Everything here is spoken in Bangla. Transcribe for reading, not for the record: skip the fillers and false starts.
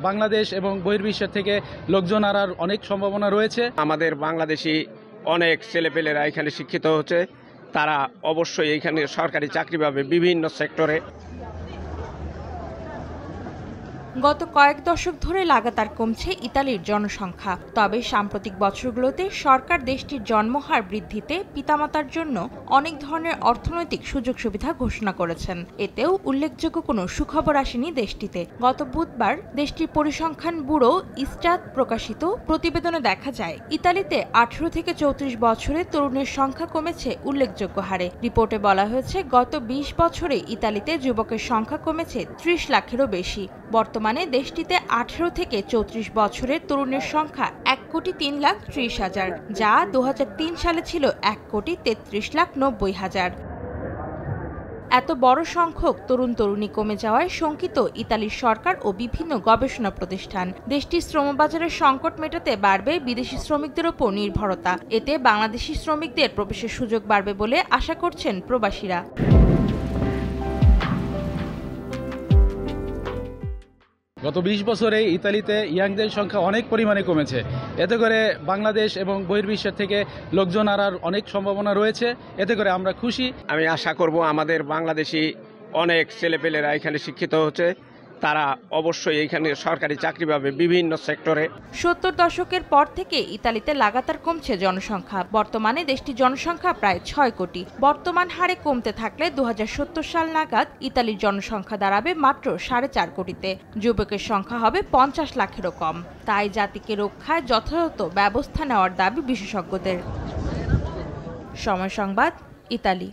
বাংলাদেশ এবং বহির্বিশ্বের থেকে লোকজন আনার অনেক সম্ভাবনা রয়েছে। আমাদের বাংলাদেশি অনেক ছেলেপেলেরা এখানে শিক্ষিত হচ্ছে, তারা অবশ্যই এখানে সরকারি চাকরি পাবে বিভিন্ন সেক্টরে। গত কয়েক দশক ধরে লাগাতার কমছে ইতালির জনসংখ্যা। তবে সাম্প্রতিক বছরগুলোতে সরকার দেশটির জন্মহার বৃদ্ধিতে পিতামাতার জন্য অনেক ধরনের অর্থনৈতিক সুযোগ সুবিধা ঘোষণা করেছেন। এতেও উল্লেখযোগ্য কোনো সুখবর আসেনি দেশটিতে। গত বুধবার দেশটির পরিসংখ্যান ব্যুরো ইস্টাত প্রকাশিত প্রতিবেদনে দেখা যায়, ইতালিতে 18 থেকে 34 বছরের তরুণের সংখ্যা কমেছে উল্লেখযোগ্য হারে। রিপোর্টে বলা হয়েছে, গত 20 বছরে ইতালিতে যুবকের সংখ্যা কমেছে 30 লাখেরও বেশি। বর্তমানে দেশটিতে 18 থেকে 34 বছরের তরুণের সংখ্যা 1,03,30,000, যা 2003 সালে ছিল 1,33,90,000। এত বড় সংখ্যক তরুণ তরুণী কমে যাওয়ায় শঙ্কিত ইতালির সরকার ও বিভিন্ন গবেষণা প্রতিষ্ঠান। দেশটির শ্রমবাজারের সংকট মেটাতে বাড়বে বিদেশি শ্রমিকদের ওপর নির্ভরতা। এতে বাংলাদেশি শ্রমিকদের প্রবেশের সুযোগ বাড়বে বলে আশা করছেন প্রবাসীরা। গত 20 বছরে ইতালিতে ইয়াংদের সংখ্যা অনেক পরিমাণে কমেছে। এতে করে বাংলাদেশ এবং বহির্বিশ্বের থেকে লোকজন আনার অনেক সম্ভাবনা রয়েছে। এতে করে আমরা খুশি। আমি আশা করব আমাদের বাংলাদেশি অনেক ছেলেপেলেরা এখানে শিক্ষিত হচ্ছে, তারা অবশ্যই এখানে সরকারি চাকরি পাবে বিভিন্ন সেক্টরে। 70 দশকের পর থেকে ইতালিতে লাগাতার কমছে জনসংখ্যা। বর্তমানে দেশটির জনসংখ্যা প্রায় 6 কোটি। বর্তমান হারে কমতে থাকলে 2070 সাল নাগাদ ইতালির জনসংখ্যা দাঁড়াবে মাত্র 4.5 কোটিতে। যুবকের সংখ্যা হবে 50 লাখেরও কম। তাই জাতিকে রক্ষায় যথাযথ ব্যবস্থা নেওয়ার দাবি বিশেষজ্ঞদের। সময় সংবাদ, ইতালি।